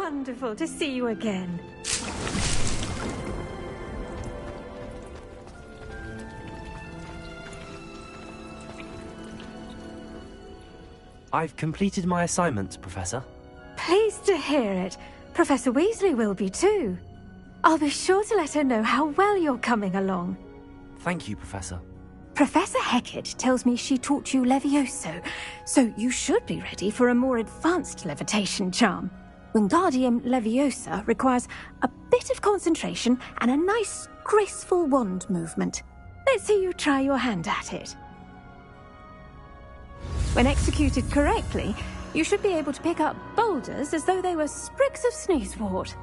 wonderful to see you again. I've completed my assignment, Professor. Pleased to hear it. Professor Weasley will be too. I'll be sure to let her know how well you're coming along. Thank you, Professor. Professor Hecat tells me she taught you Levioso, so you should be ready for a more advanced levitation charm. Wingardium Leviosa requires a bit of concentration and a nice, graceful wand movement. Let's see you try your hand at it. When executed correctly, you should be able to pick up boulders as though they were sprigs of sneezewort.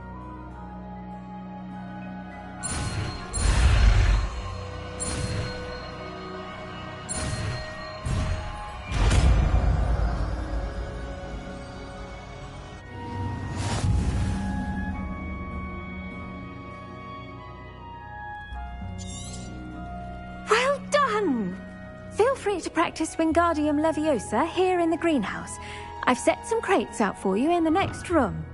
Well done! Feel free to practice Wingardium Leviosa here in the greenhouse. I've set some crates out for you in the next room.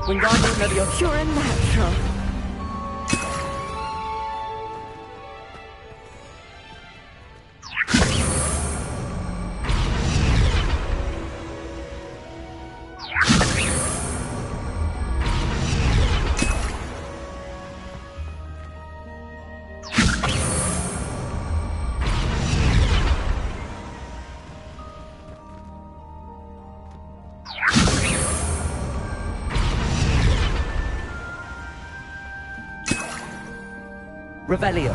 Wingardium Leviosa. You're a natural. Revelio.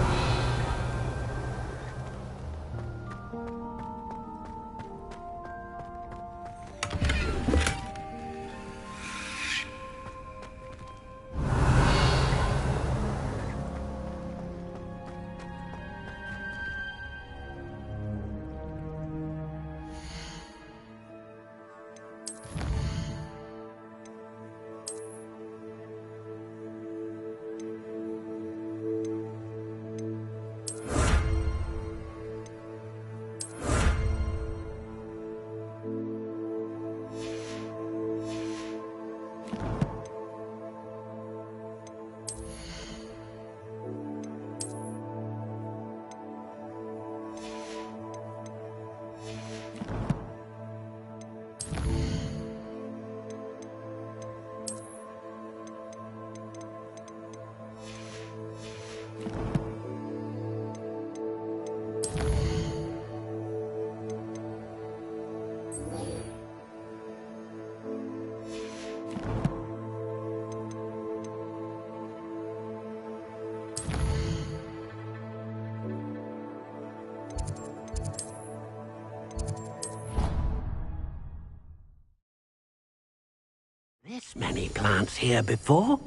This many plants here before?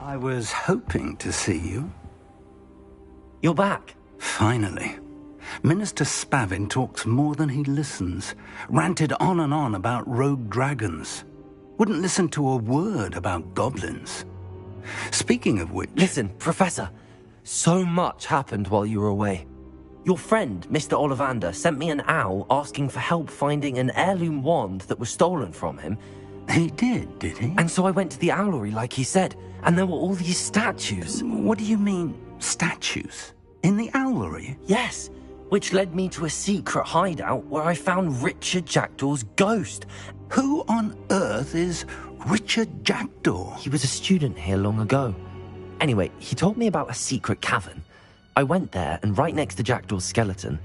I was hoping to see you. You're back. Finally. Minister Spavin talks more than he listens. Ranted on and on about rogue dragons. Wouldn't listen to a word about goblins. Speaking of which... Listen, Professor. So much happened while you were away. Your friend, Mr. Ollivander, sent me an owl asking for help finding an heirloom wand that was stolen from him. He did he? And so I went to the owlery like he said, and there were all these statues. What do you mean, statues? In the owlery? Yes, which led me to a secret hideout where I found Richard Jackdaw's ghost. Who on earth is Richard Jackdaw? He was a student here long ago. Anyway, he told me about a secret cavern. I went there, and right next to Jackdaw's skeleton,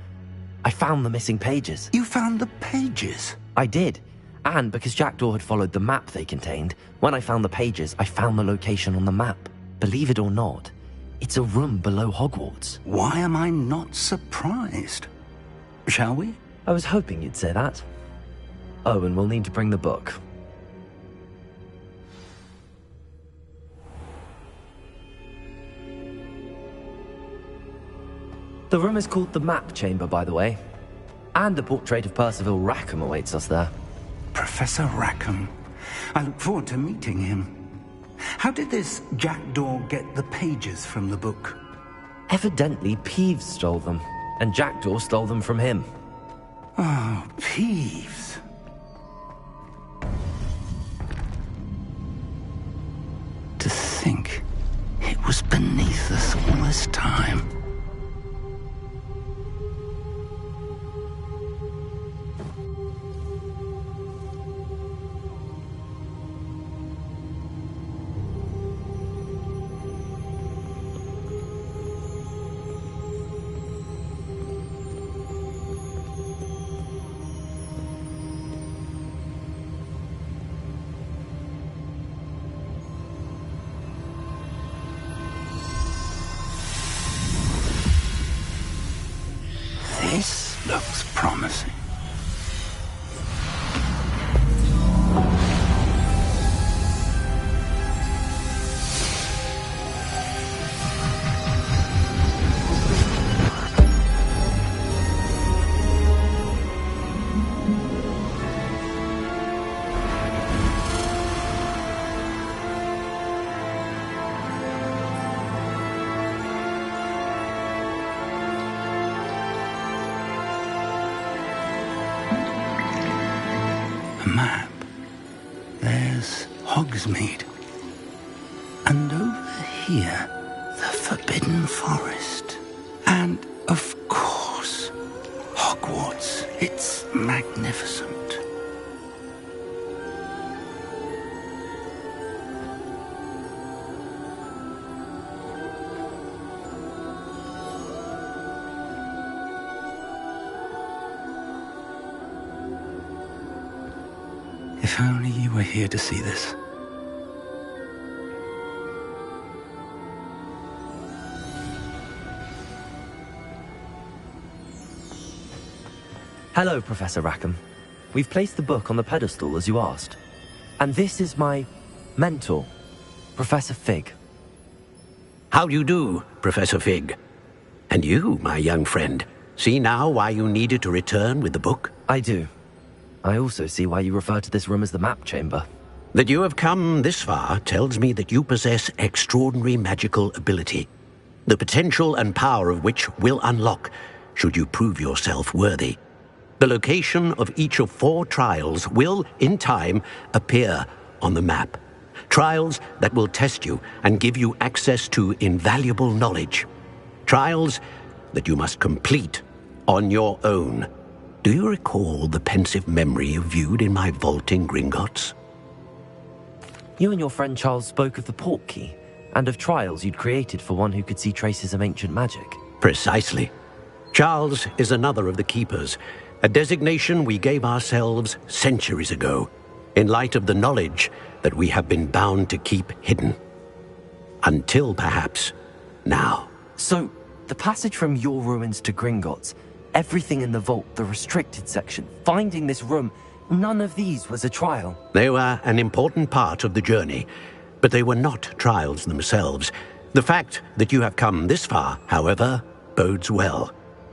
I found the missing pages. You found the pages? I did. And because Jackdaw had followed the map they contained, when I found the pages, I found the location on the map. Believe it or not, it's a room below Hogwarts. Why am I not surprised? Shall we? I was hoping you'd say that. Oh, and we'll need to bring the book. The room is called the Map Chamber, by the way. And a portrait of Percival Rackham awaits us there. Professor Rackham. I look forward to meeting him. How did this Jackdaw get the pages from the book? Evidently, Peeves stole them, and Jackdaw stole them from him. Oh, Peeves. To think it was beneath us all this time. This looks promising. Map. There's Hogsmeade. And over here, the Forbidden Forest. And, of course, Hogwarts. It's magnificent. If only you were here to see this. Hello, Professor Rackham. We've placed the book on the pedestal as you asked. And this is my mentor, Professor Fig. How do you do, Professor Fig? And you, my young friend, see now why you needed to return with the book? I do. I also see why you refer to this room as the Map Chamber. That you have come this far tells me that you possess extraordinary magical ability, the potential and power of which will unlock should you prove yourself worthy. The location of each of 4 trials will, in time, appear on the map. Trials that will test you and give you access to invaluable knowledge. Trials that you must complete on your own. Do you recall the pensive memory you viewed in my vault in Gringotts? You and your friend Charles spoke of the Portkey, and of trials you'd created for one who could see traces of ancient magic. Precisely. Charles is another of the Keepers, a designation we gave ourselves centuries ago, in light of the knowledge that we have been bound to keep hidden. Until, perhaps, now. So, the passage from your ruins to Gringotts, everything in the vault, the restricted section, finding this room, none of these was a trial. They were an important part of the journey, But they were not trials themselves. The fact that you have come this far, however, bodes well.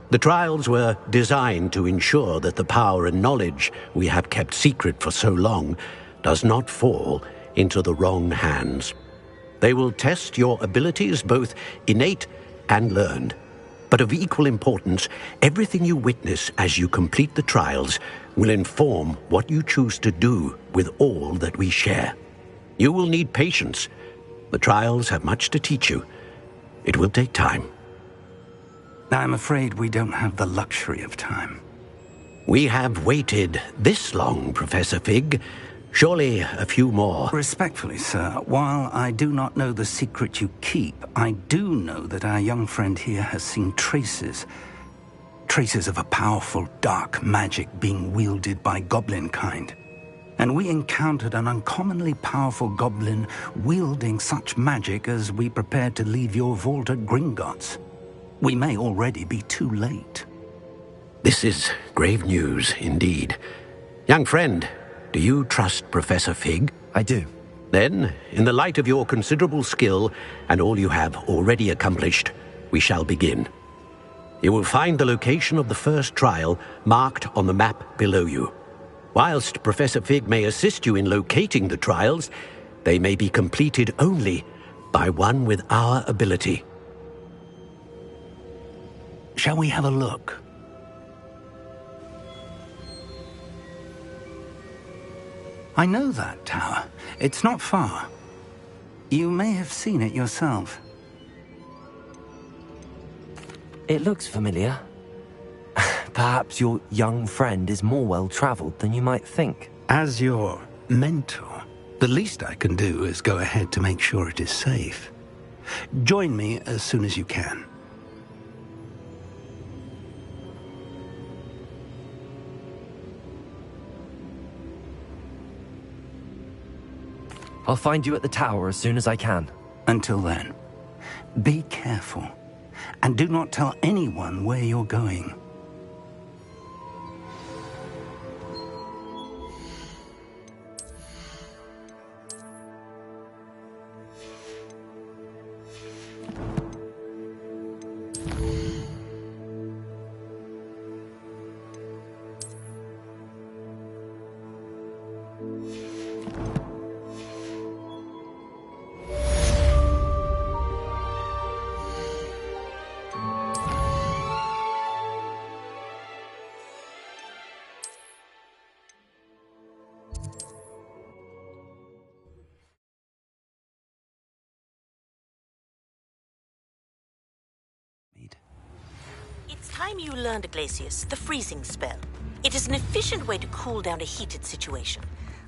The trials were designed to ensure that the power and knowledge we have kept secret for so long does not fall into the wrong hands. They will test your abilities, both innate and learned. But of equal importance, everything you witness as you complete the trials will inform what you choose to do with all that we share. You will need patience. The trials have much to teach you. It will take time. I'm afraid we don't have the luxury of time. We have waited this long, Professor Fig. Surely a few more. Respectfully, sir, while I do not know the secret you keep, I do know that our young friend here has seen traces of a powerful dark magic being wielded by goblin kind. And we encountered an uncommonly powerful goblin wielding such magic as we prepared to leave your vault at Gringotts. We may already be too late. This is grave news indeed. Young friend, do you trust Professor Fig? I do. Then, in the light of your considerable skill and all you have already accomplished, we shall begin. You will find the location of the first trial marked on the map below you. Whilst Professor Fig may assist you in locating the trials, they may be completed only by one with our ability. Shall we have a look? I know that tower. It's not far. You may have seen it yourself. It looks familiar. Perhaps your young friend is more well-traveled than you might think. As your mentor, the least I can do is go ahead to make sure it is safe. Join me as soon as you can. I'll find you at the tower as soon as I can. Until then, be careful, and do not tell anyone where you're going. It's time you learned, Glacius, the freezing spell. It is an efficient way to cool down a heated situation.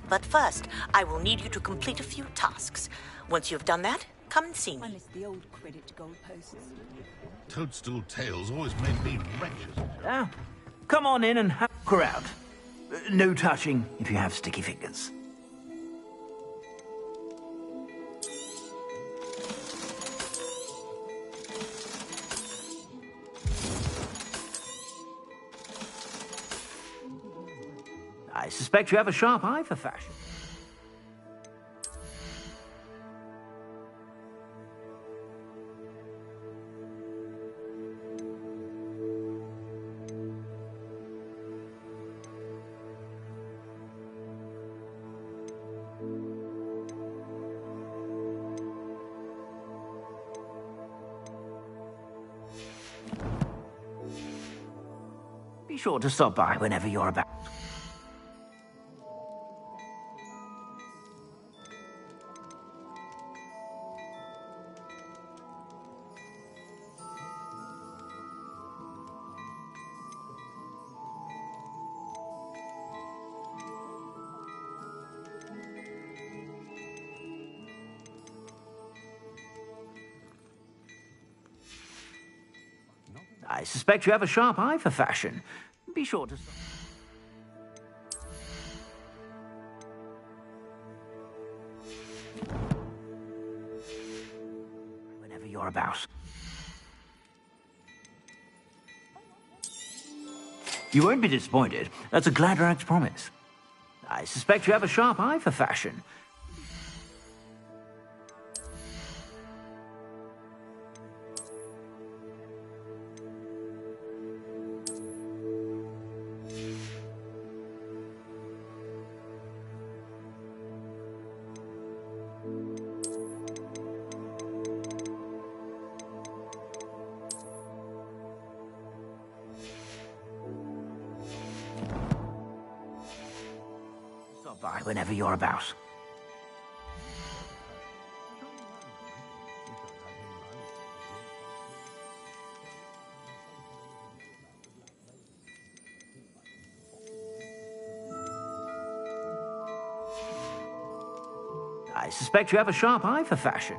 But first, I will need you to complete a few tasks. Once you've done that, come and see me. The old credit goalposts. Toadstool Tales always made me wretched. Now, come on in and have a look around. No touching if you have sticky fingers. I suspect you have a sharp eye for fashion. Be sure to stop by whenever you're about. I suspect you have a sharp eye for fashion. Be sure to stop. Whenever you're about. You won't be disappointed. That's a Gladrag's promise. I suspect you have a sharp eye for fashion. Stop by whenever you're about. I suspect you have a sharp eye for fashion.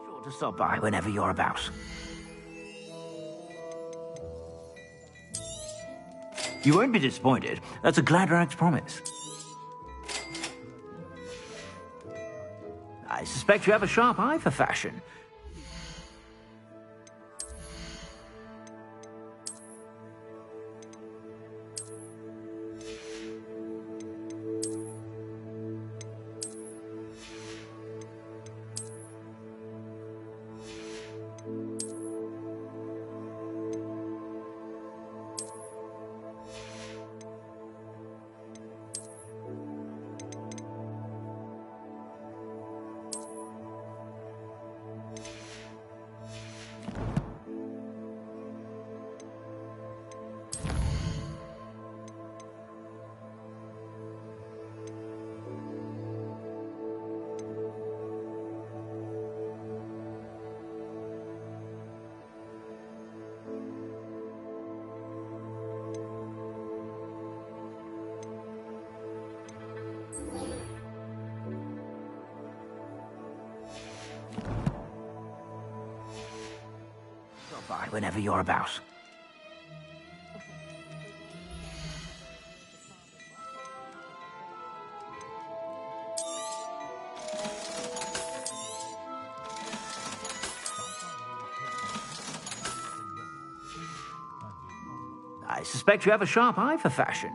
Sure to stop by whenever you're about. You won't be disappointed. That's a Gladrag's promise. I suspect you have a sharp eye for fashion. Stop by whenever you're about. I suspect you have a sharp eye for fashion.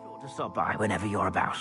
Sure to stop by whenever you're about.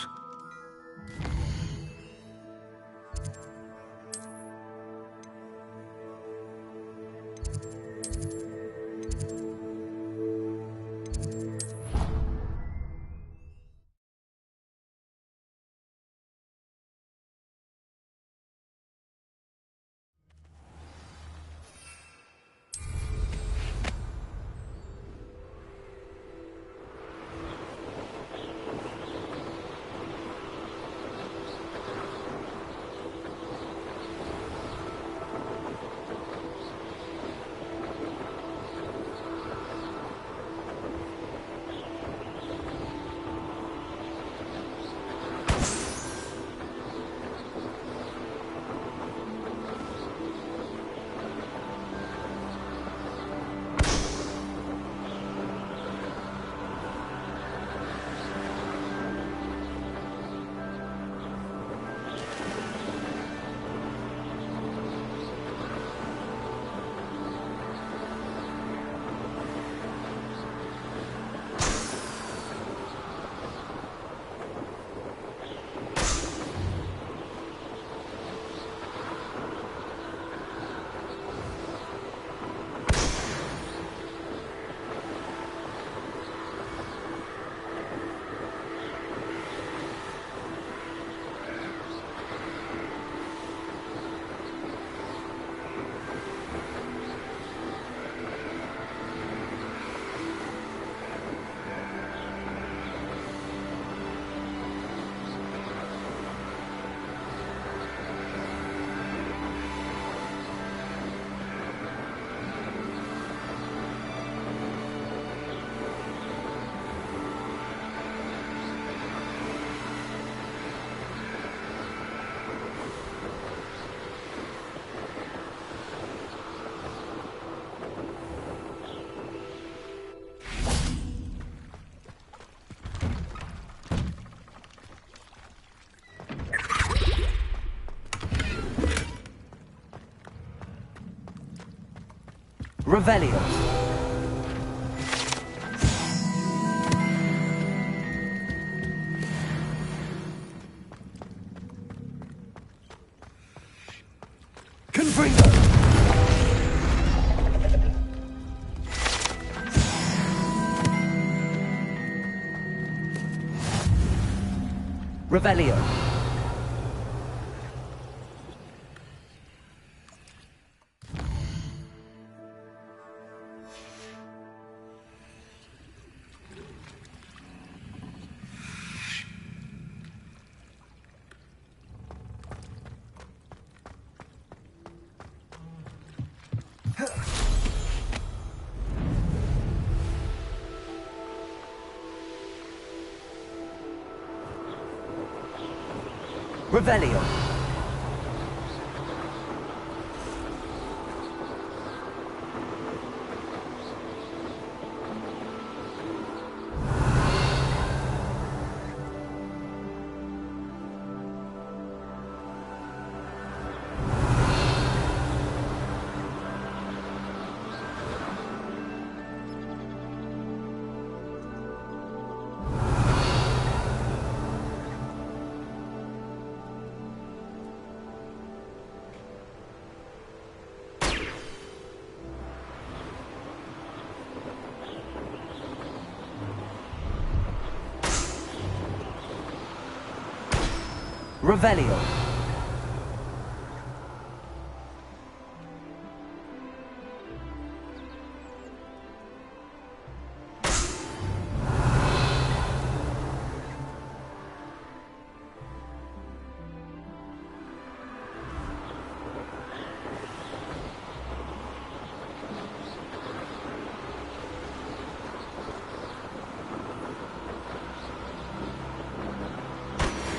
Revelio. Confringo. Revelio. Revelio. Revelio.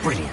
Brilliant.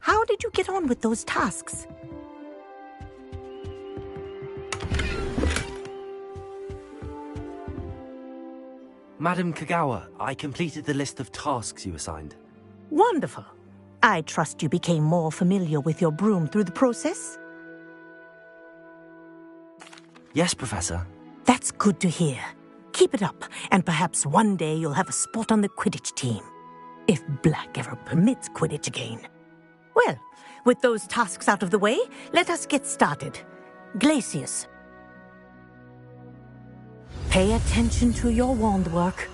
How did you get on with those tasks? Madam Kagawa, I completed the list of tasks you assigned. Wonderful. I trust you became more familiar with your broom through the process? Yes, Professor. That's good to hear. Keep it up, and perhaps one day you'll have a spot on the Quidditch team. If Black ever permits Quidditch again. Well, with those tasks out of the way, let us get started. Glacius. Pay attention to your wand work.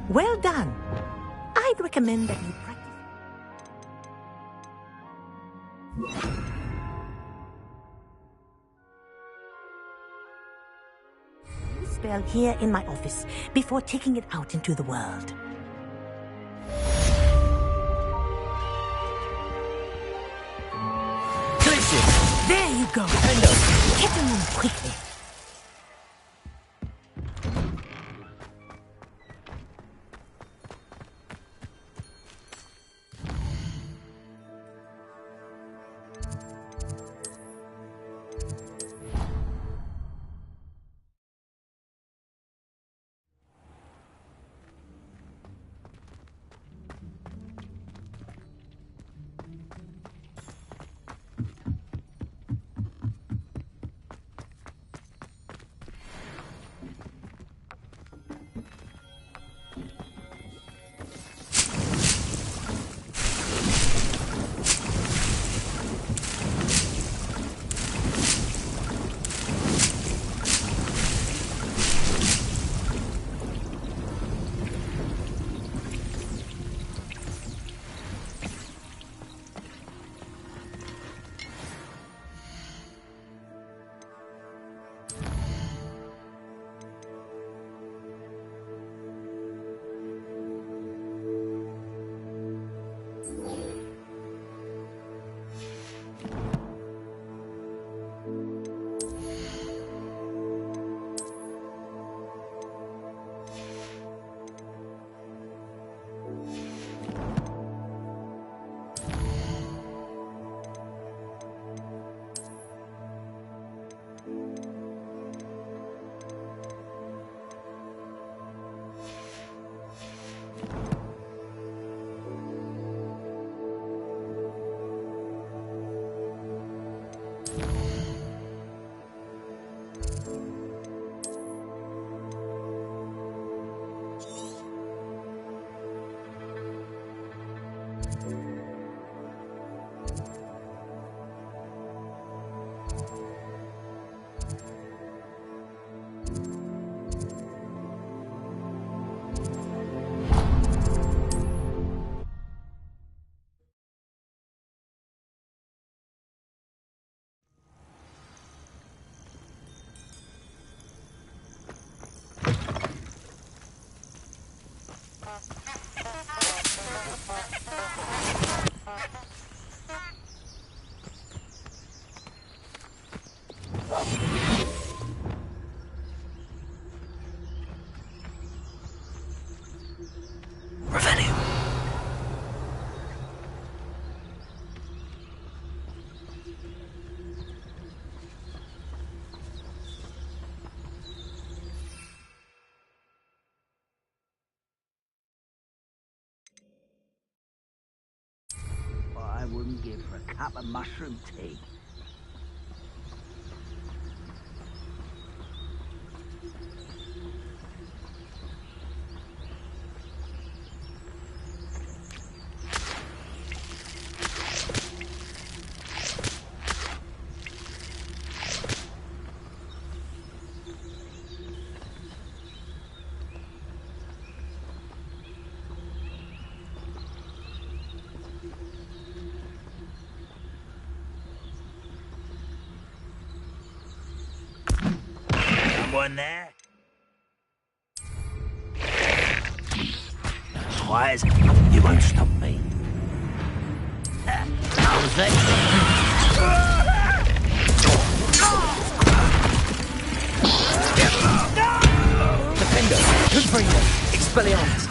Well done. I'd recommend that you practice. Spell here in my office before taking it out into the world. Glacius! There you go. Defendo! Get them in quickly. cup of mushroom tea. Someone there? Quiet. You won't stop me. How's that? Defender! Confringo! Expelliarmus!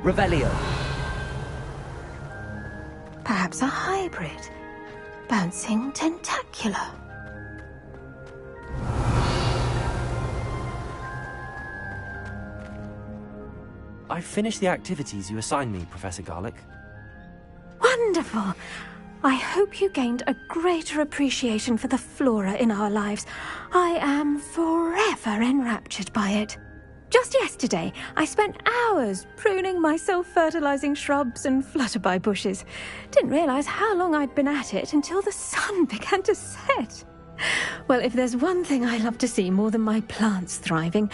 Revelio. Perhaps a hybrid. Bouncing tentacular. I've finished the activities you assigned me, Professor Garlick. Wonderful! I hope you gained a greater appreciation for the flora in our lives. I am forever enraptured by it. Just yesterday, I spent hours pruning my self-fertilizing shrubs and flutterby bushes. Didn't realize how long I'd been at it until the sun began to set. Well, if there's one thing I love to see more than my plants thriving,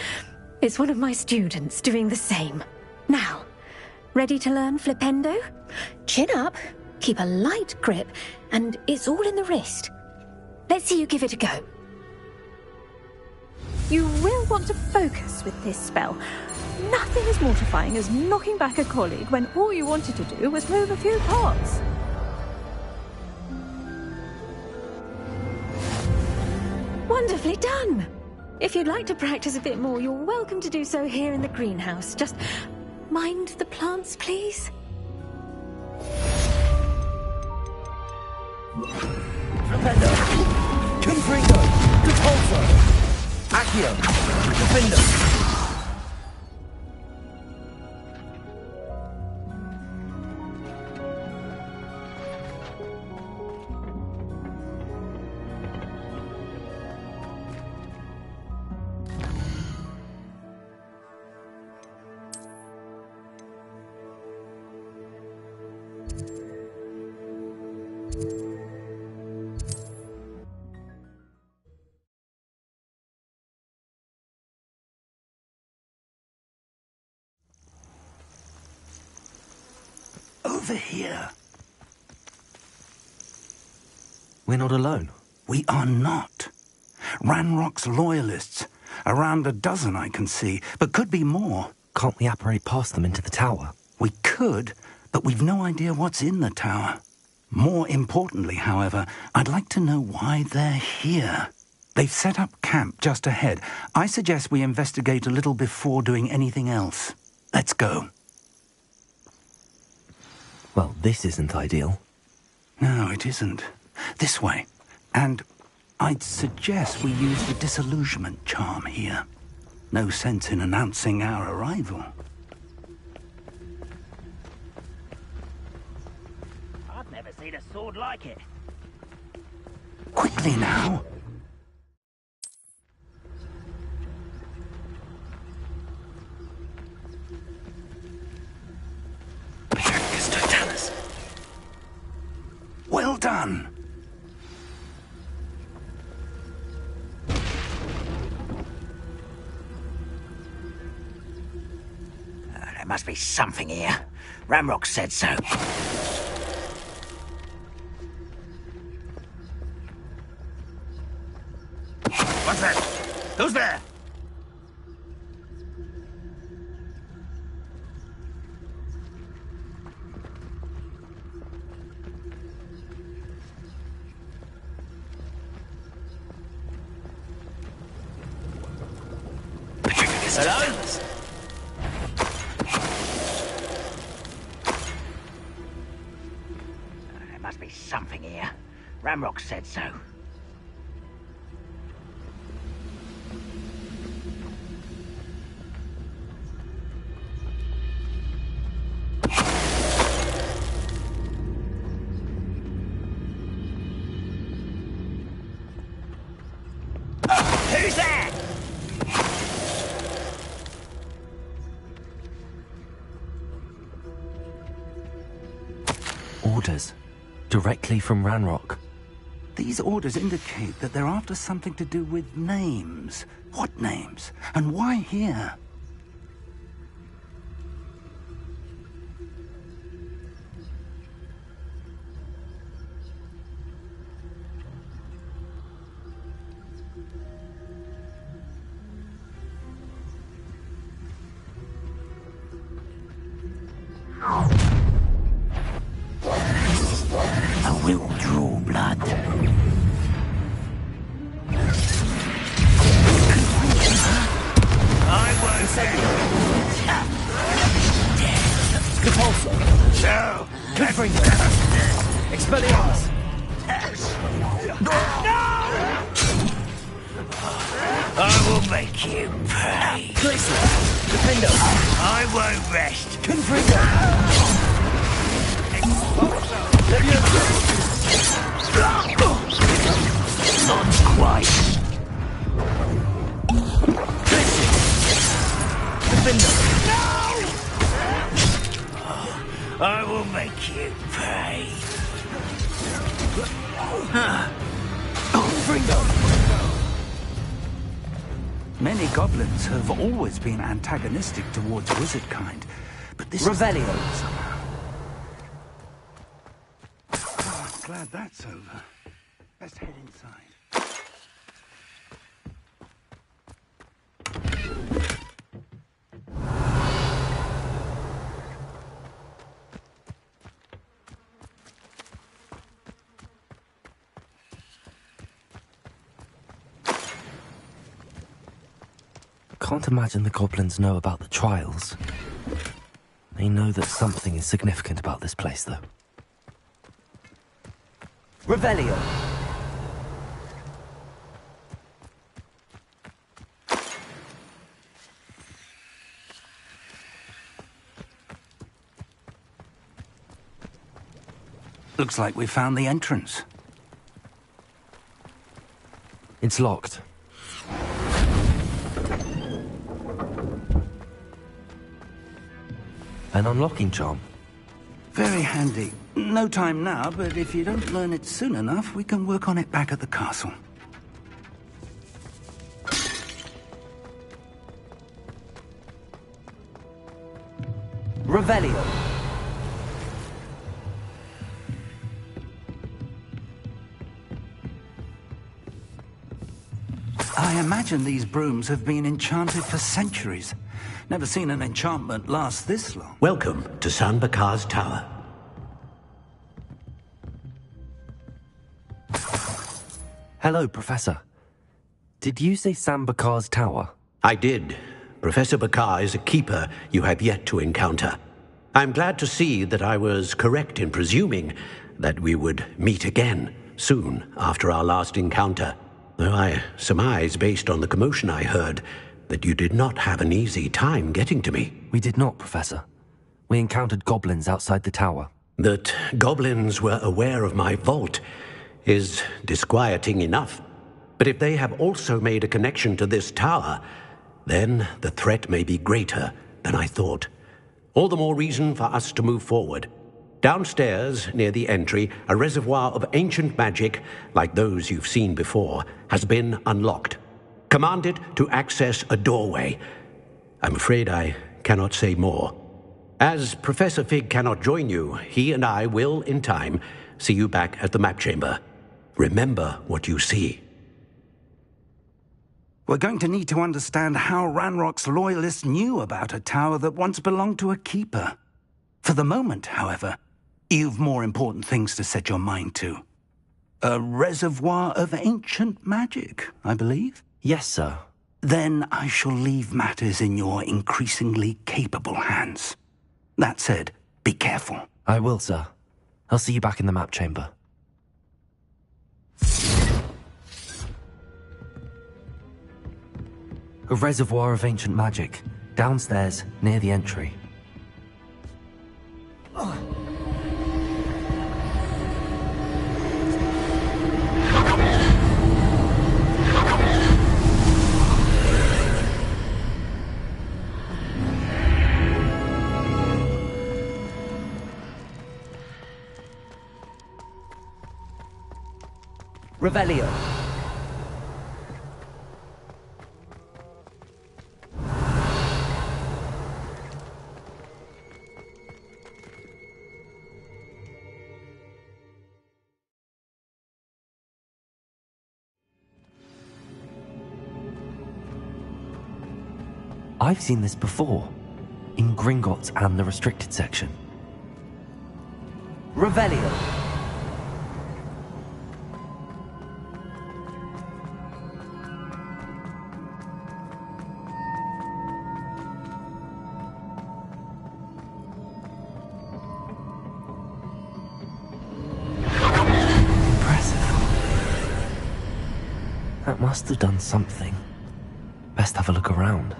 it's one of my students doing the same. Now, ready to learn Flipendo? Chin up, keep a light grip, and it's all in the wrist. Let's see you give it a go. You will want to focus with this spell. Nothing as mortifying as knocking back a colleague when all you wanted to do was move a few pots. Wonderfully done! If you'd like to practice a bit more, you're welcome to do so here in the greenhouse. Just mind the plants, please. Flipendo! Confringo! Depulso! Act Accio! Defender! Over here. We're not alone. We are not. Ranrock's loyalists. Around a dozen I can see, but could be more. Can't we apparate past them into the tower? We could, but we've no idea what's in the tower. More importantly, however, I'd like to know why they're here. They've set up camp just ahead. I suggest we investigate a little before doing anything else. Let's go. Well, this isn't ideal. No, it isn't. This way. And I'd suggest we use the disillusionment charm here. No sense in announcing our arrival. I've never seen a sword like it. Quickly now. Well done. There must be something here. Ramrock said so. What's that? Who's there? Hello? There must be something here. Ramrock said so. Who's there? Orders. Directly from Ranrock. These orders indicate that they're after something to do with names. What names? And why here? I will draw blood. I won't say Repulsor! no. Covering Expelliarmus! I will make you pay. Glacier! Defender! I won't rest. Confringo! Not quite. Defender! I will make you pay. Confringo! Many goblins have always been antagonistic towards wizard kind, but this Revelio! somehow. Oh, I'm glad that's over. Let's head inside. Can't imagine the goblins know about the trials. They know that something is significant about this place, though. Revelio! Looks like we found the entrance. It's locked. An unlocking charm. Very handy. No time now, but if you don't learn it soon enough, we can work on it back at the castle. Revelio. I imagine these brooms have been enchanted for centuries. Never seen an enchantment last this long. Welcome to San Bakar's Tower. Hello, Professor. Did you say Sam Bakar's tower? I did. Professor Bakar is a keeper you have yet to encounter. I'm glad to see that I was correct in presuming that we would meet again soon after our last encounter. Though I surmise, based on the commotion I heard, that you did not have an easy time getting to me. We did not, Professor. We encountered goblins outside the tower. That goblins were aware of my vault is disquieting enough. But if they have also made a connection to this tower, then the threat may be greater than I thought. All the more reason for us to move forward. Downstairs, near the entry, a reservoir of ancient magic, like those you've seen before, has been unlocked. Command it to access a doorway. I'm afraid I cannot say more. As Professor Fig cannot join you, he and I will, in time, see you back at the map chamber. Remember what you see. We're going to need to understand how Ranrock's loyalists knew about a tower that once belonged to a keeper. For the moment, however, you've more important things to set your mind to. A reservoir of ancient magic, I believe? Yes, sir. Then I shall leave matters in your increasingly capable hands. That said, be careful. I will, sir. I'll see you back in the map chamber. A reservoir of ancient magic, downstairs, near the entry. Revelio. I've seen this before, in Gringotts and the restricted section. Revelio. That must have done something. Best have a look around.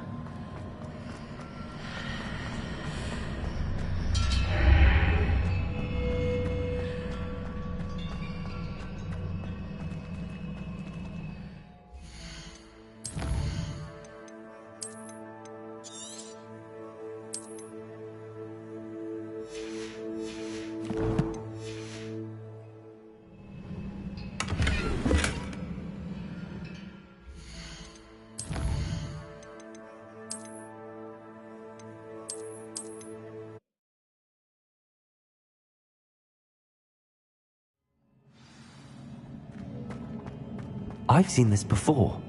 I've seen this before,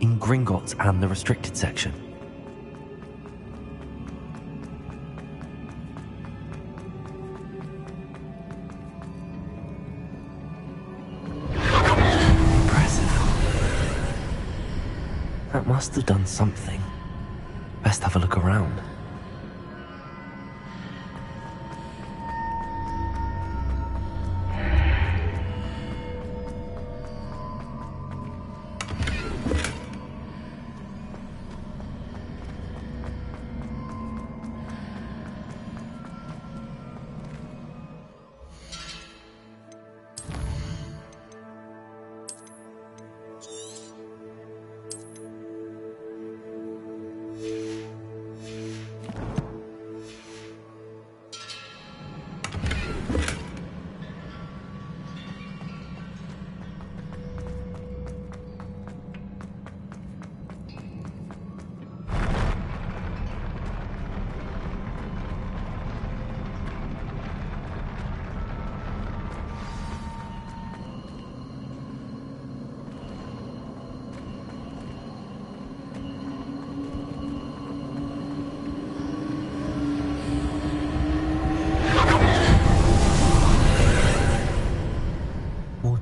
in Gringotts and the restricted section. Impressive. That must have done something. Best have a look around.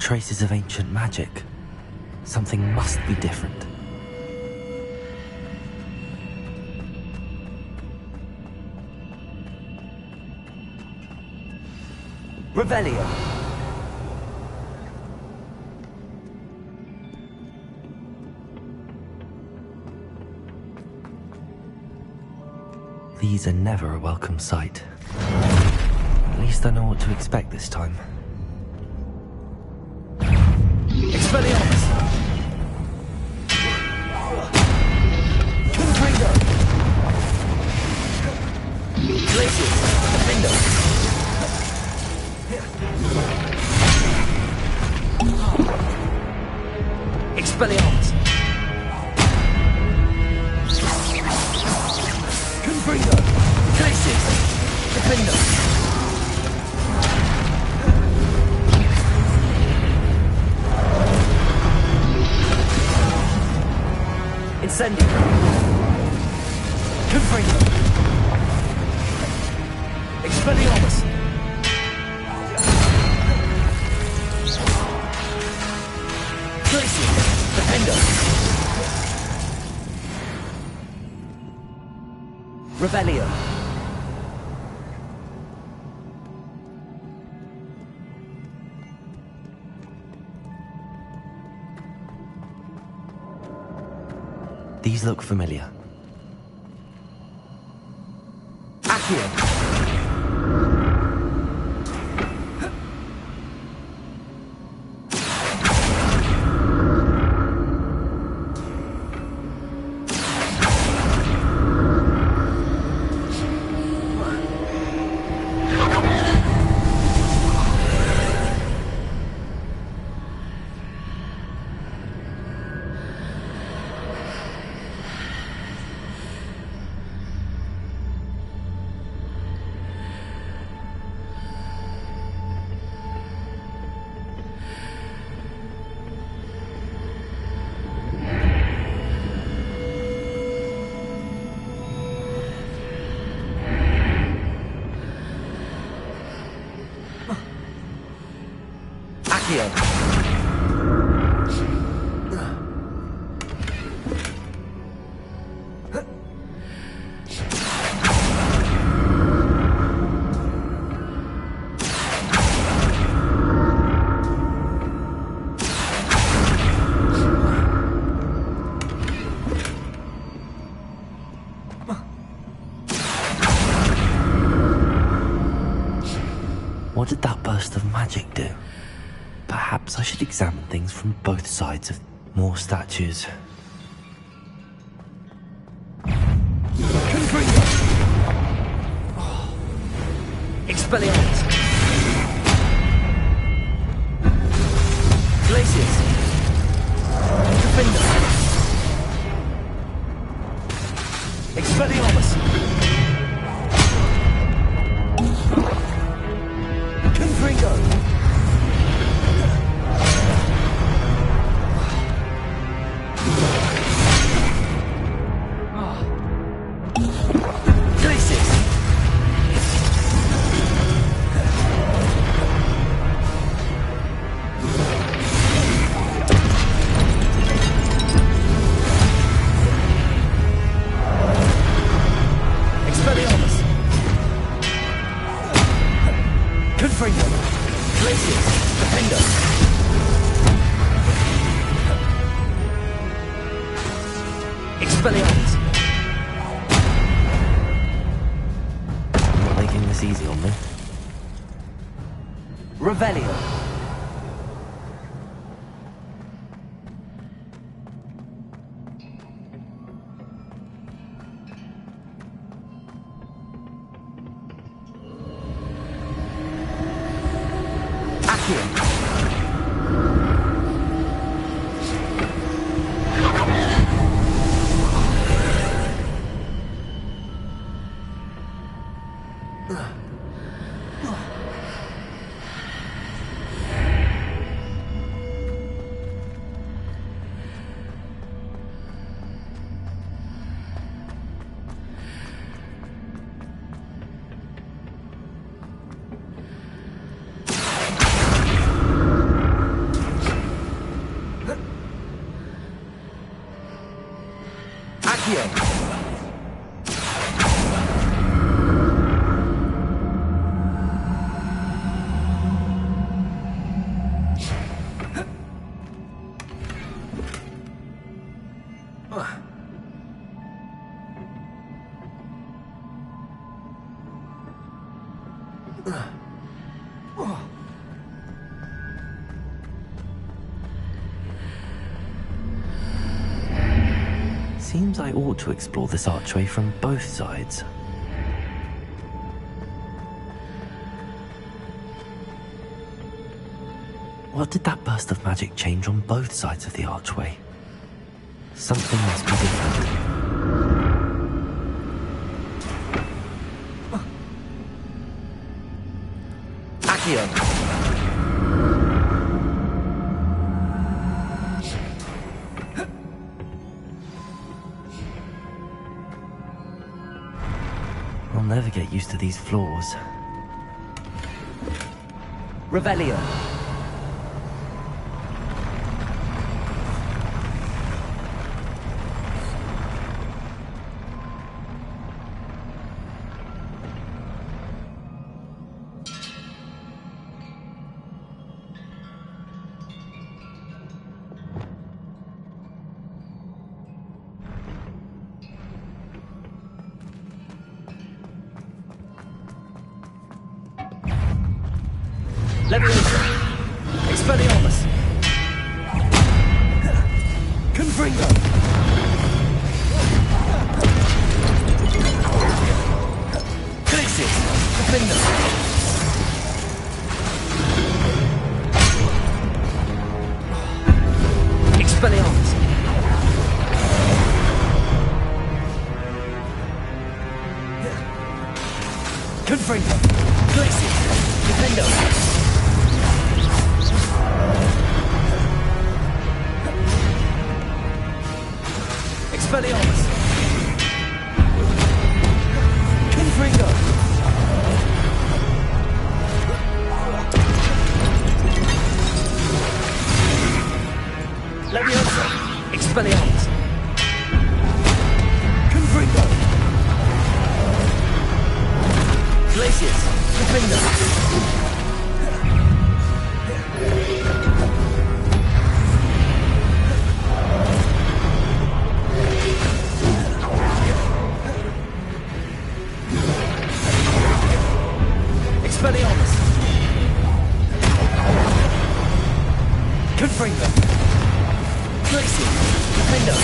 traces of ancient magic. Something must be different. Revelio! These are never a welcome sight. At least I know what to expect this time. Expelliarmus! Confringo! Glacius! Defender! Expelliarmus! Confringo! Glacius! Defender! Incendio! Confringo! Expelliarmus! Glacius! Defender! Revelio! These look familiar. Accio! Accio! What did that burst of magic do? Perhaps I should examine things from both sides of more statues. Confringo! Expelliarmus! Glacius! Defender! Expelliarmus! Confringo! Confringo! Glacius! Defender! Expelliarmus! You're not making this easy on me. Revelio! Seems I ought to explore this archway from both sides. What did that burst of magic change on both sides of the archway? Something must be different. Accio! I'll never get used to these floors. Revelio! Leviosa! Expelliarmus! Confringo! Glacius! Defender! Expelliarmus! Confringo! Glacius! Defender! Expelliarmus! Confringo! Leviosa! Expelliarmus! Confringo! Glacius! Defender! Expelliarmus! Confringo! Glacius! Defender!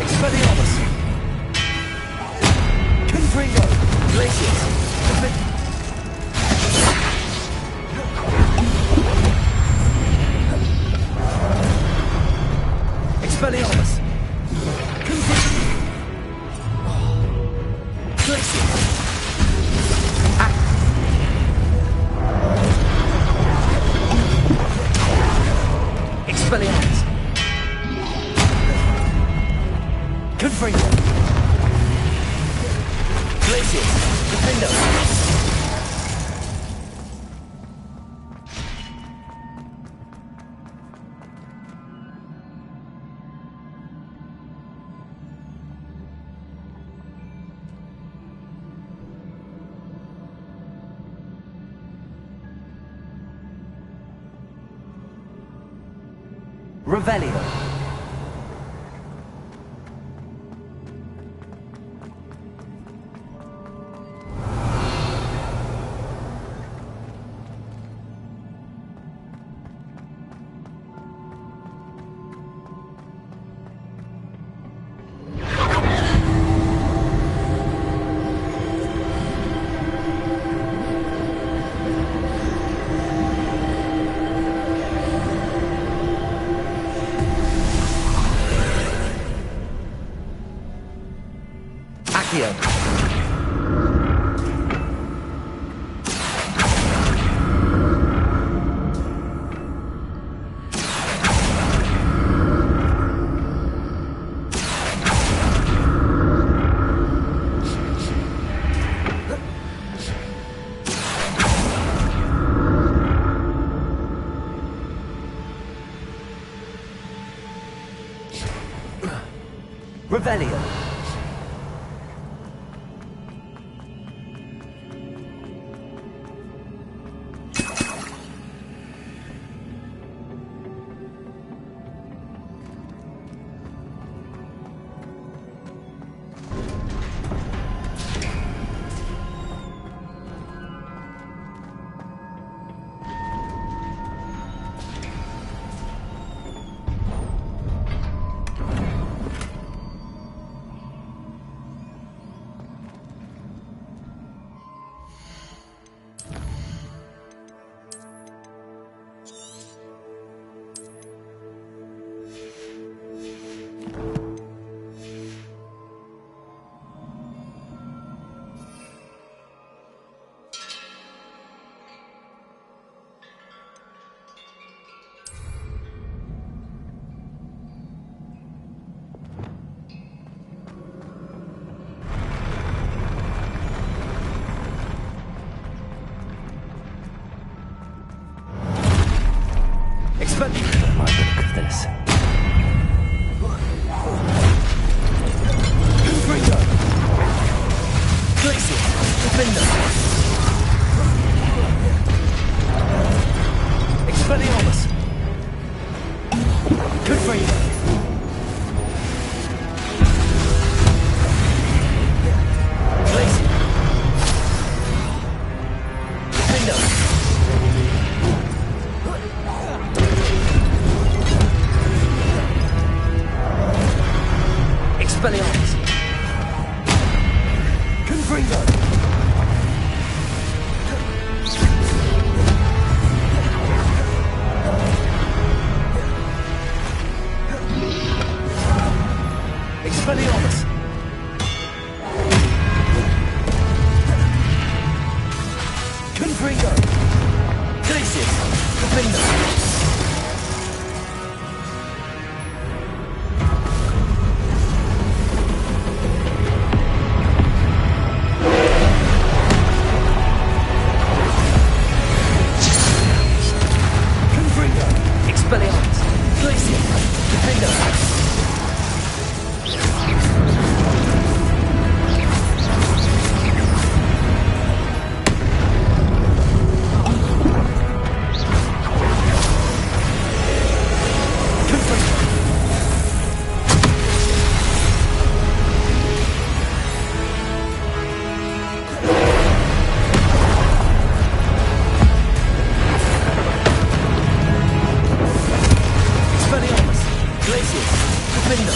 Expelliarmus! Confringo! Glacius! Defender! Expelliarmus! Glacius! Expelliarmus! Confringo! Glacius! Defender! Revelio. Revelio. Expelliarmus! Confringo! Glacier! Defendo! Expelliarmus! Confringo! Expelliarmus! Confringo! Glacius! Defendo! Expelliarmus! Glacier! Defendo!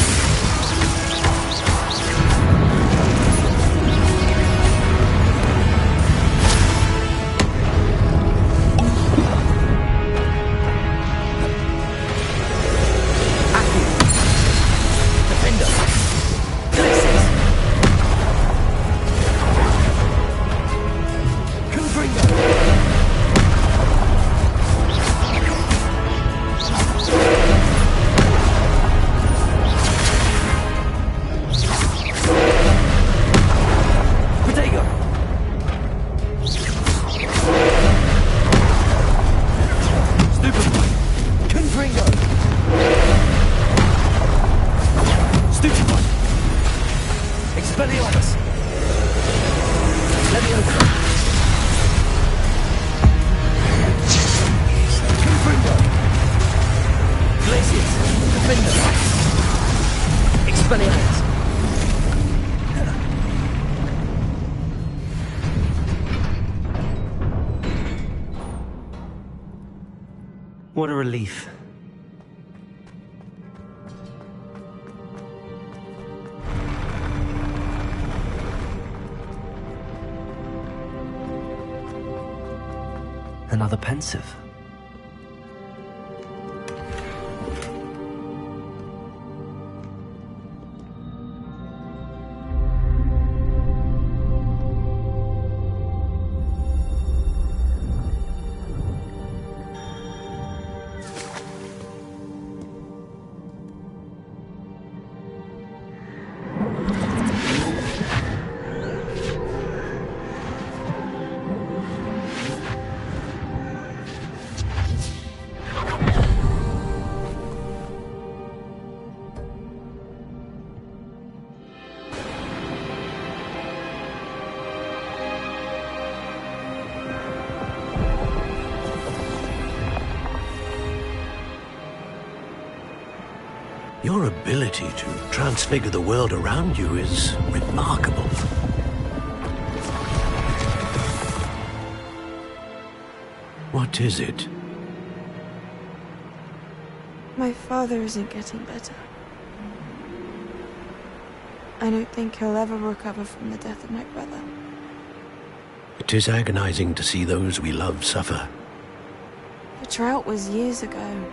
Expelliarmus! Leviosa! Confringo! Glacius! Defender! Expelliarmus! What a relief. Another pensive. Your ability to transfigure the world around you is remarkable. What is it? My father isn't getting better. I don't think he'll ever recover from the death of my brother. It is agonizing to see those we love suffer. The drought was years ago,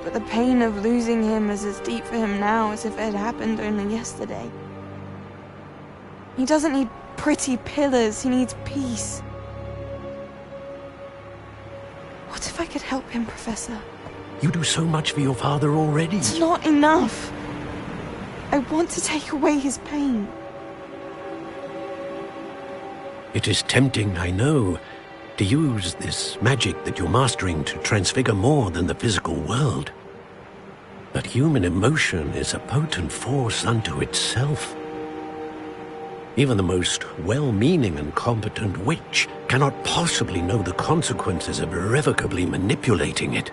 but the pain of losing him is as deep for him now as if it had happened only yesterday. He doesn't need pretty pillars, he needs peace. What if I could help him, Professor? You do so much for your father already. It's not enough. I want to take away his pain. It is tempting, I know, to use this magic that you're mastering to transfigure more than the physical world. But human emotion is a potent force unto itself. Even the most well-meaning and competent witch cannot possibly know the consequences of irrevocably manipulating it.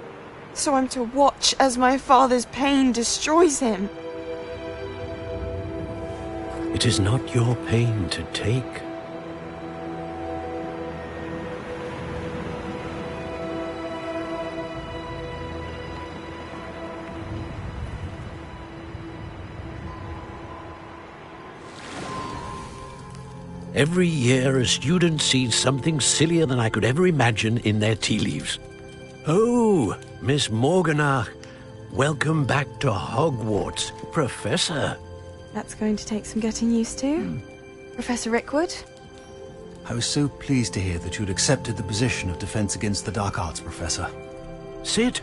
So I'm to watch as my father's pain destroys him. It is not your pain to take. Every year, a student sees something sillier than I could ever imagine in their tea leaves. Oh, Miss Morganach, welcome back to Hogwarts, Professor. That's going to take some getting used to. Professor Rickwood? I was so pleased to hear that you'd accepted the position of Defense Against the Dark Arts, Professor. Sit,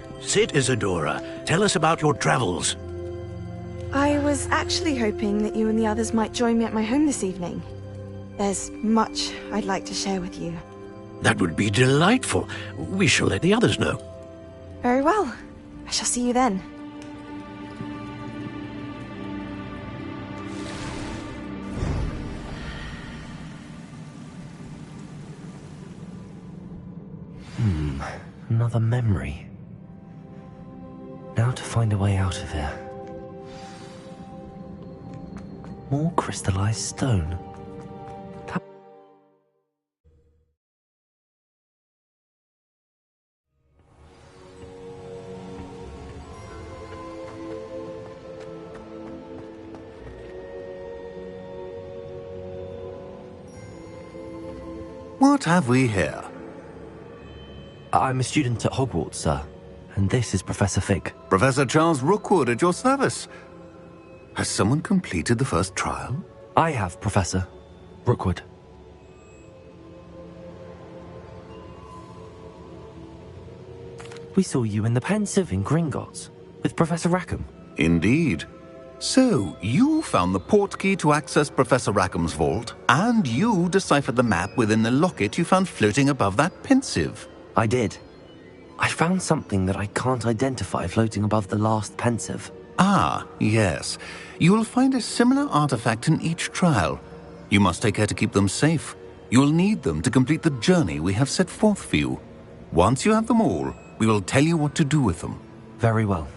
Isadora. Tell us about your travels. I was actually hoping that you and the others might join me at my home this evening. There's much I'd like to share with you. That would be delightful. We shall let the others know. Very well. I shall see you then. Another memory. Now to find a way out of here. More crystallized stone. What have we here? I'm a student at Hogwarts, sir, and this is Professor Fig. Professor Charles Rookwood at your service. Has someone completed the first trial? I have, Professor Rookwood. We saw you in the Pensive in Gringotts with Professor Rackham. Indeed. So, you found the portkey to access Professor Rackham's vault, and you deciphered the map within the locket you found floating above that Pensive. I did. I found something that I can't identify floating above the last Pensive. Ah, yes. You will find a similar artifact in each trial. You must take care to keep them safe. You will need them to complete the journey we have set forth for you. Once you have them all, we will tell you what to do with them. Very well.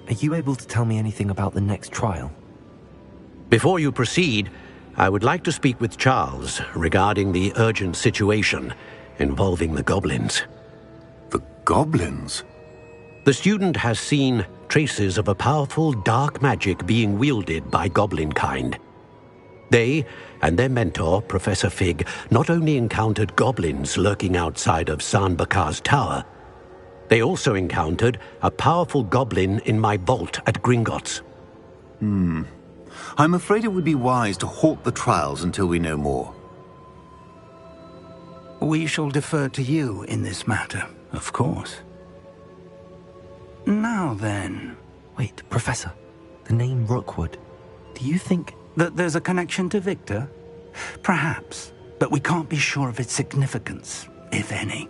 Are you able to tell me anything about the next trial? Before you proceed, I would like to speak with Charles regarding the urgent situation involving the goblins. The goblins? The student has seen traces of a powerful dark magic being wielded by goblin kind. They and their mentor, Professor Fig, not only encountered goblins lurking outside of San Bakar's tower, they also encountered a powerful goblin in my vault at Gringotts. I'm afraid it would be wise to halt the trials until we know more. We shall defer to you in this matter, of course. Now then... Wait, Professor. The name Rookwood. Do you think... that there's a connection to Victor? Perhaps, but we can't be sure of its significance, if any.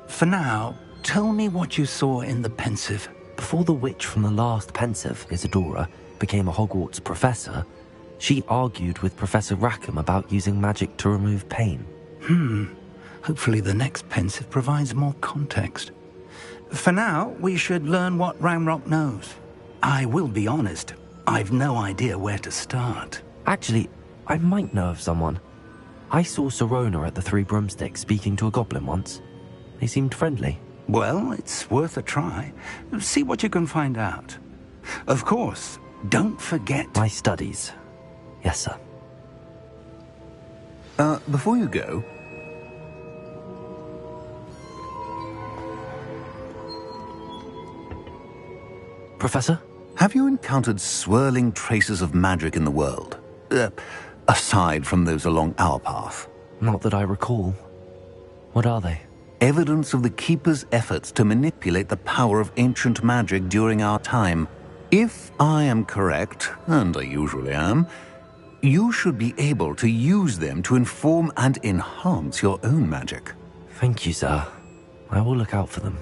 For now, tell me what you saw in the Pensive. Before the witch from the last Pensive, Isadora, became a Hogwarts professor, she argued with Professor Rackham about using magic to remove pain. Hopefully the next Pensive provides more context. For now, we should learn what Ranrock knows. I will be honest, I've no idea where to start. Actually, I might know of someone. I saw Sirona at the Three Broomsticks speaking to a goblin once. They seemed friendly. Well, it's worth a try. See what you can find out. Of course, don't forget... My studies. Yes, sir. Before you go... Professor? Have you encountered swirling traces of magic in the world? Aside from those along our path? Not that I recall. What are they? Evidence of the Keeper's efforts to manipulate the power of ancient magic during our time. If I am correct, and I usually am, you should be able to use them to inform and enhance your own magic. Thank you, sir. I will look out for them.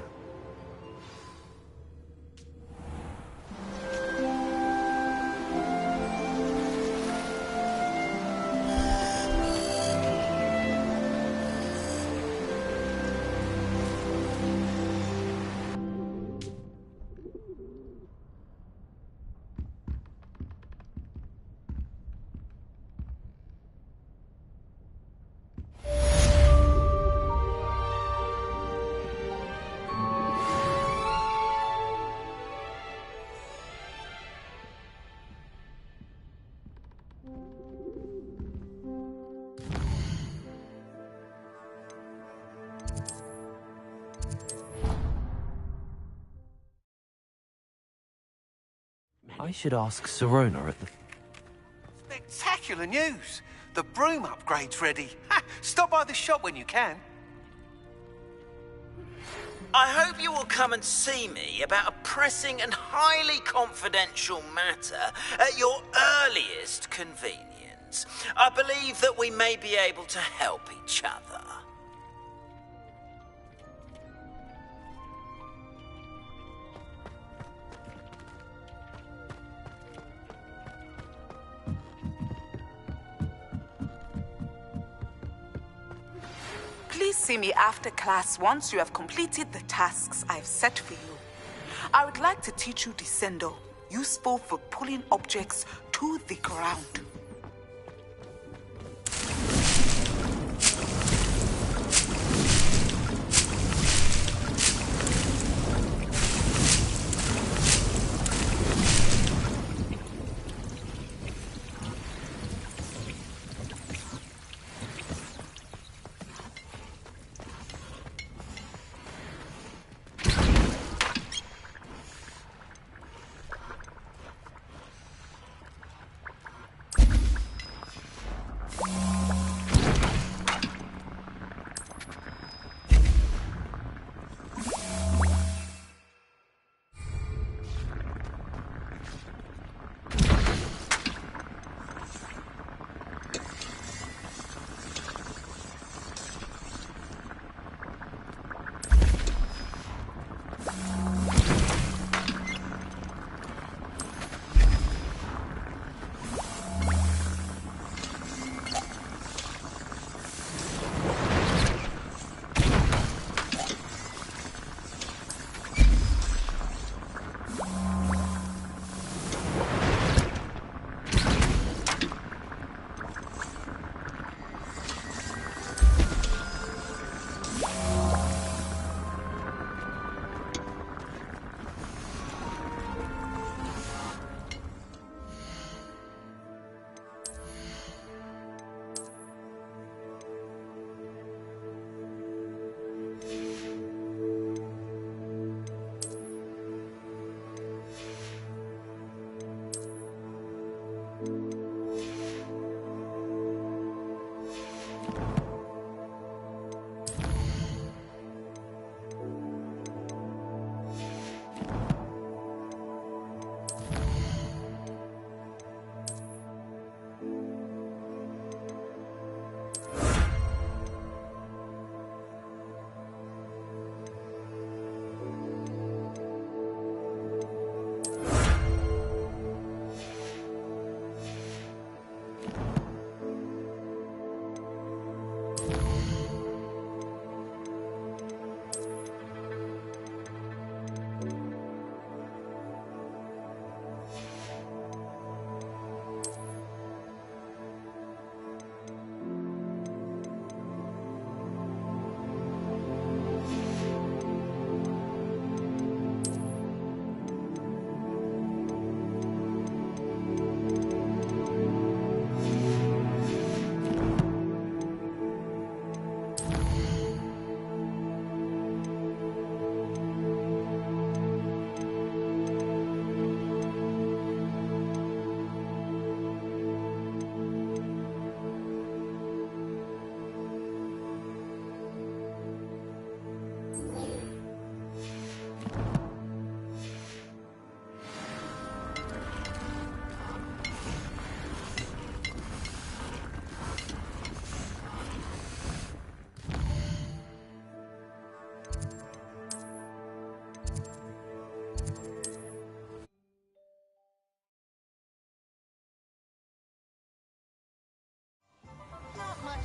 I should ask Serona at the... Spectacular news! The broom upgrade's ready. Ha! Stop by the shop when you can. I hope you will come and see me about a pressing and highly confidential matter at your earliest convenience. I believe that we may be able to help each other. Please see me after class once you have completed the tasks I've set for you. I would like to teach you Descendo, useful for pulling objects to the ground.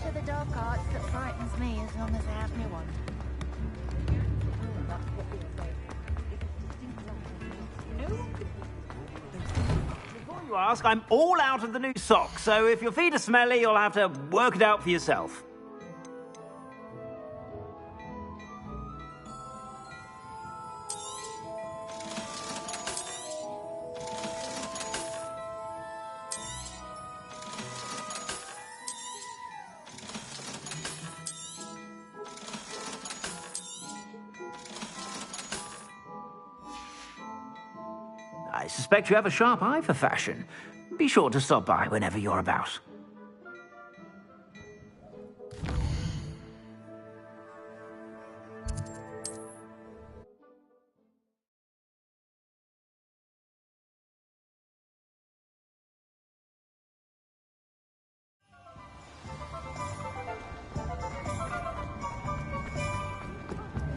To the dark arts that frightens me as long as I have new one. Before you ask, I'm all out of the new socks, so if your feet are smelly, you'll have to work it out for yourself. I suspect you have a sharp eye for fashion. Be sure to stop by whenever you're about.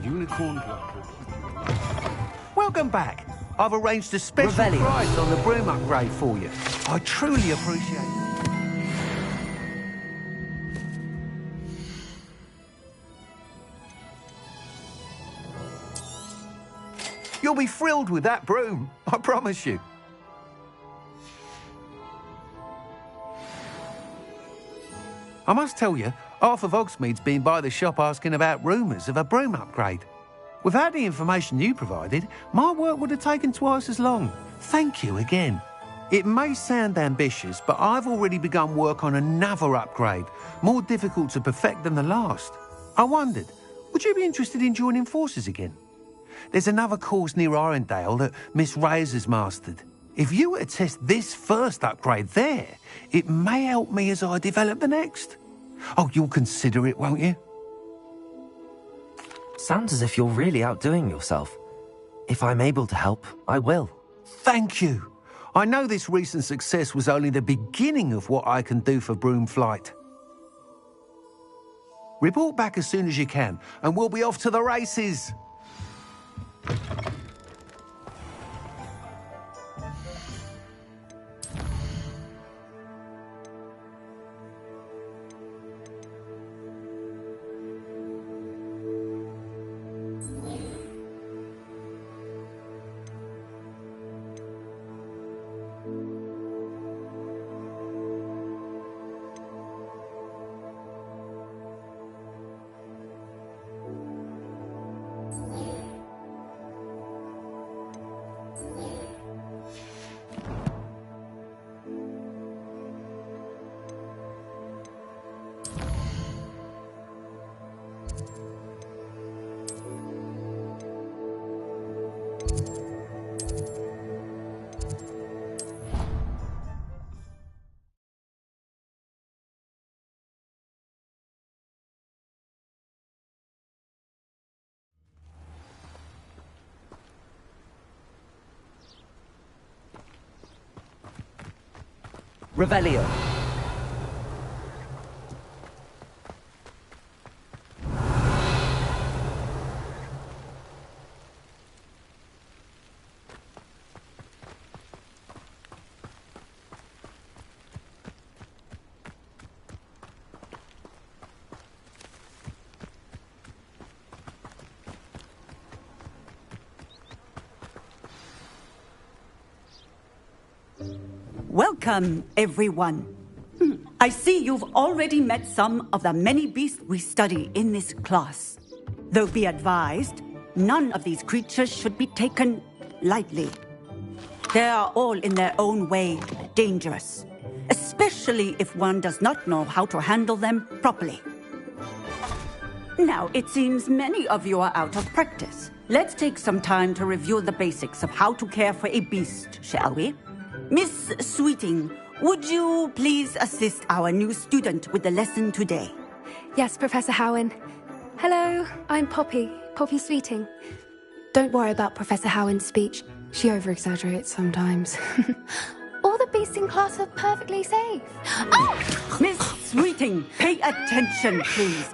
Unicorn blood. Welcome back. I've arranged a special Revelio. price on the broom upgrade for you. I truly appreciate it. You'll be thrilled with that broom, I promise you. I must tell you, half of Hogsmeade's been by the shop asking about rumours of a broom upgrade. Without the information you provided, my work would have taken twice as long. Thank you again. It may sound ambitious, but I've already begun work on another upgrade, more difficult to perfect than the last. I wondered, would you be interested in joining forces again? There's another course near Arendelle that Miss Reyes has mastered. If you were to test this first upgrade there, it may help me as I develop the next. Oh, you'll consider it, won't you? Sounds as if you're really outdoing yourself. If I'm able to help, I will. Thank you. I know this recent success was only the beginning of what I can do for Broomflight. Report back as soon as you can, and we'll be off to the races. Revelio. Welcome, everyone. I see you've already met some of the many beasts we study in this class. Though be advised, none of these creatures should be taken lightly. They are all in their own way dangerous, especially if one does not know how to handle them properly. Now, it seems many of you are out of practice. Let's take some time to review the basics of how to care for a beast, shall we? Miss Sweeting, would you please assist our new student with the lesson today? Yes, Professor Howen. Hello, I'm Poppy Sweeting. Don't worry about Professor Howen's speech. She over-exaggerates sometimes. All the beasts in class are perfectly safe. Oh! Miss Sweeting, pay attention, please.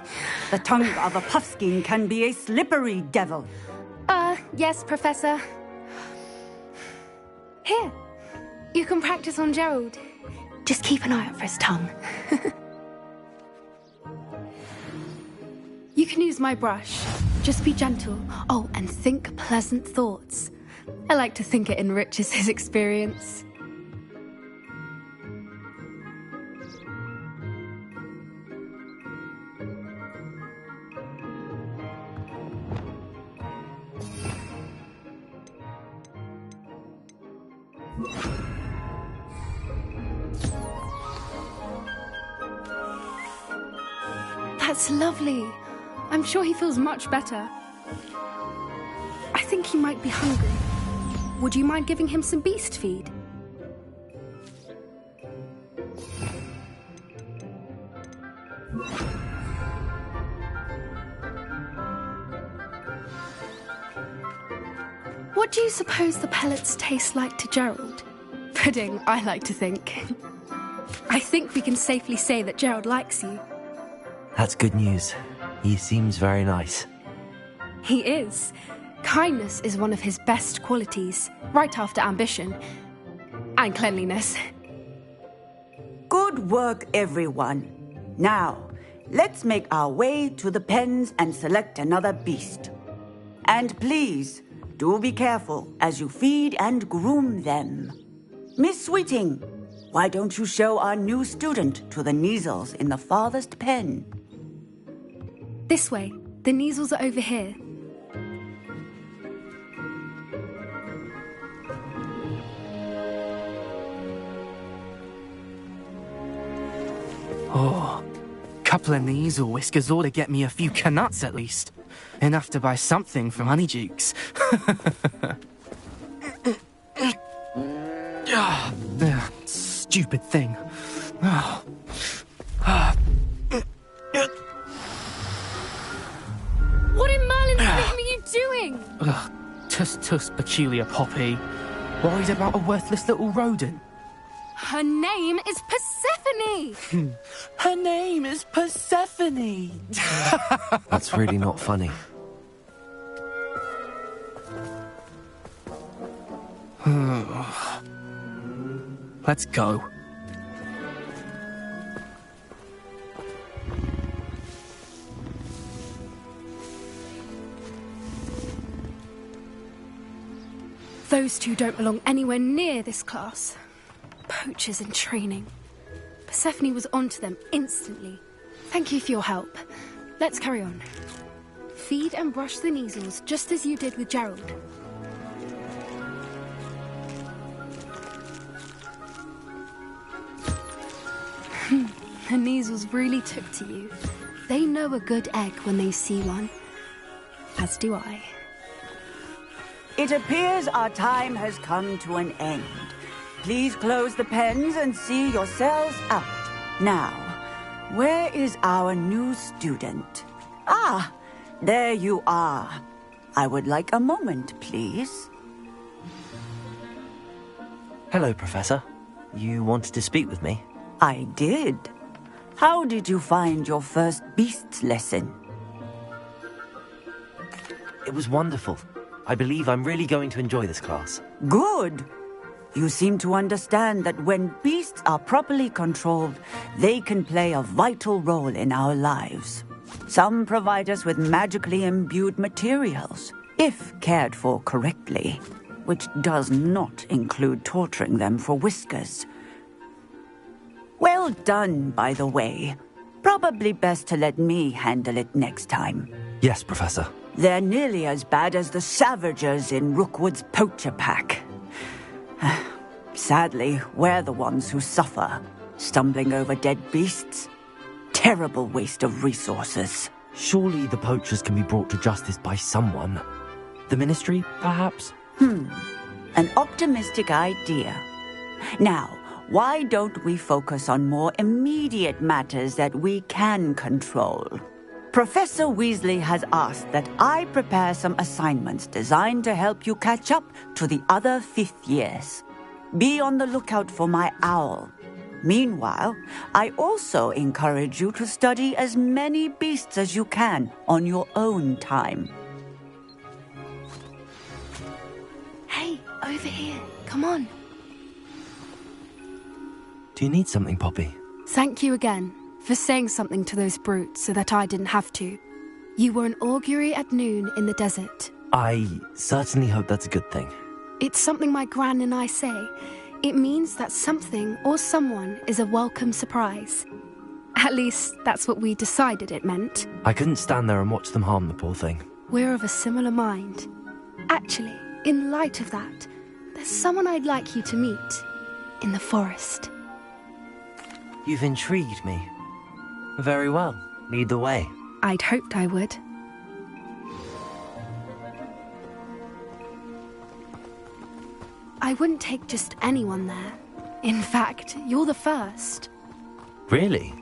The tongue of a puffskein can be a slippery devil. Yes, Professor. Here. You can practice on Gerald. Just keep an eye out for his tongue. You can use my brush. Just be gentle. Oh, and think pleasant thoughts. I like to think it enriches his experience. That's lovely. I'm sure he feels much better. I think he might be hungry. Would you mind giving him some beast feed? What do you suppose the pellets taste like to Gerald? Pudding, I like to think. I think we can safely say that Gerald likes you. That's good news. He seems very nice. He is. Kindness is one of his best qualities, right after ambition. And cleanliness. Good work, everyone. Now, let's make our way to the pens and select another beast. And please, do be careful as you feed and groom them. Miss Sweeting, why don't you show our new student to the Neasels in the farthest pen? This way. The Neasels are over here. Oh, couple of Neasel whiskers ought to get me a few canuts at least. Enough to buy something from Honeydukes. Stupid thing. What in Merlin's name are you doing? Tuss, peculiar Poppy. Worried about a worthless little rodent? Her name is Persephone! Her name is Persephone! That's really not funny. Let's go. Those two don't belong anywhere near this class. Poachers in training. Persephone was onto them instantly. Thank you for your help. Let's carry on. Feed and brush the Neasels just as you did with Gerald. The Neasels really took to you. They know a good egg when they see one. As do I. It appears our time has come to an end. Please close the pens and see yourselves out. Now, where is our new student? Ah, there you are. I would like a moment, please. Hello, Professor. You wanted to speak with me? I did. How did you find your first beasts lesson? It was wonderful. I believe I'm really going to enjoy this class. Good. You seem to understand that when beasts are properly controlled, they can play a vital role in our lives. Some provide us with magically imbued materials, if cared for correctly, which does not include torturing them for whiskers. Well done, by the way. Probably best to let me handle it next time. Yes, Professor. They're nearly as bad as the Savagers in Rookwood's poacher pack. Sadly, we're the ones who suffer, stumbling over dead beasts. Terrible waste of resources. Surely the poachers can be brought to justice by someone. The Ministry, perhaps? An optimistic idea. Now, why don't we focus on more immediate matters that we can control? Professor Weasley has asked that I prepare some assignments designed to help you catch up to the other 5th years. Be on the lookout for my owl. Meanwhile, I also encourage you to study as many beasts as you can on your own time. Hey, over here. Come on. Do you need something, Poppy? Thank you again for saying something to those brutes so that I didn't have to. You were an augury at noon in the desert. I certainly hope that's a good thing. It's something my gran and I say. It means that something or someone is a welcome surprise. At least, that's what we decided it meant. I couldn't stand there and watch them harm the poor thing. We're of a similar mind. Actually, in light of that, there's someone I'd like you to meet. In the forest. You've intrigued me. Very well. Lead the way. I'd hoped I would. I wouldn't take just anyone there. In fact, you're the first. Really?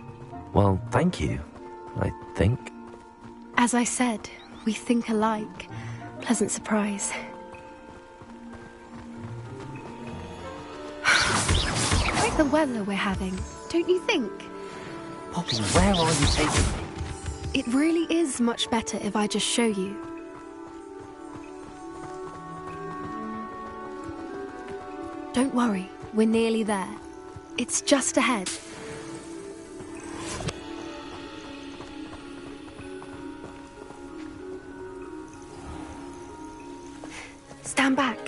Well, thank you, I think. As I said, we think alike. Pleasant surprise. Quite the weather we're having, don't you think? Poppy, where are you taking me? It really is much better if I just show you. Don't worry, we're nearly there. It's just ahead. Stand back.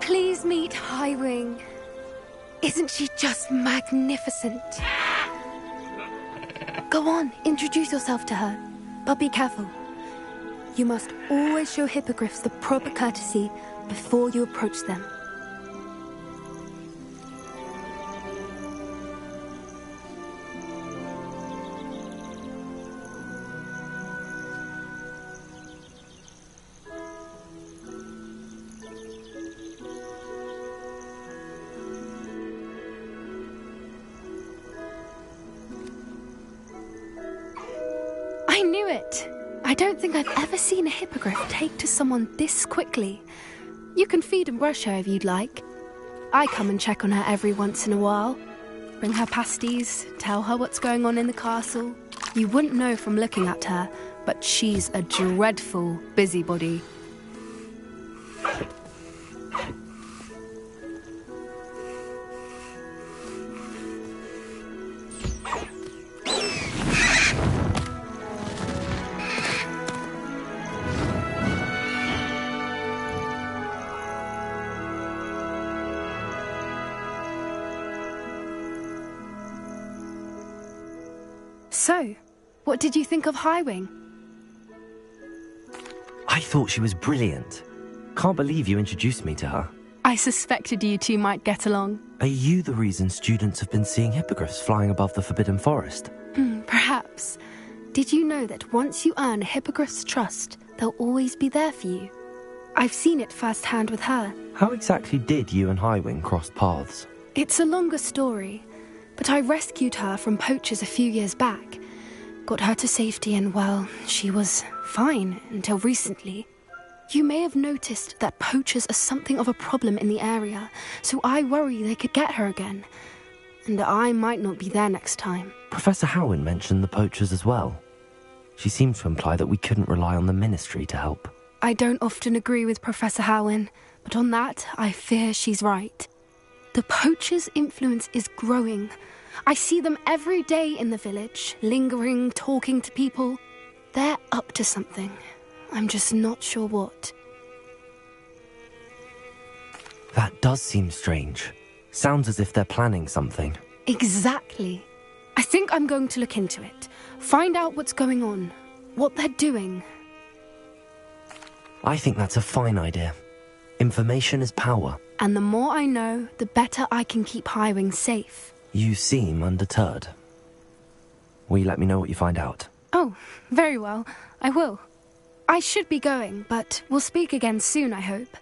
Please meet Highwing. Isn't she just magnificent? Go on, introduce yourself to her. But be careful. You must always show hippogriffs the proper courtesy before you approach them. I knew it! I don't think I've ever seen a hippogriff take to someone this quickly. You can feed and brush her if you'd like. I come and check on her every once in a while. Bring her pasties, tell her what's going on in the castle. You wouldn't know from looking at her, but she's a dreadful busybody. So, what did you think of Highwing? I thought she was brilliant. Can't believe you introduced me to her. I suspected you two might get along. Are you the reason students have been seeing hippogriffs flying above the Forbidden Forest? Perhaps. Did you know that once you earn a hippogriff's trust, they'll always be there for you? I've seen it firsthand with her. How exactly did you and Highwing cross paths? It's a longer story, but I rescued her from poachers a few years back. Got her to safety and, well, she was fine until recently. You may have noticed that poachers are something of a problem in the area, so I worry they could get her again. And I might not be there next time. Professor Howin mentioned the poachers as well. She seemed to imply that we couldn't rely on the Ministry to help. I don't often agree with Professor Howin, but on that, I fear she's right. The poachers' influence is growing. I see them every day in the village, lingering, talking to people. They're up to something. I'm just not sure what. That does seem strange. Sounds as if they're planning something. Exactly. I think I'm going to look into it. Find out what's going on. What they're doing. I think that's a fine idea. Information is power. And the more I know, the better I can keep Highwing safe. You seem undeterred. Will you let me know what you find out? Oh, very well. I will. I should be going, but we'll speak again soon, I hope.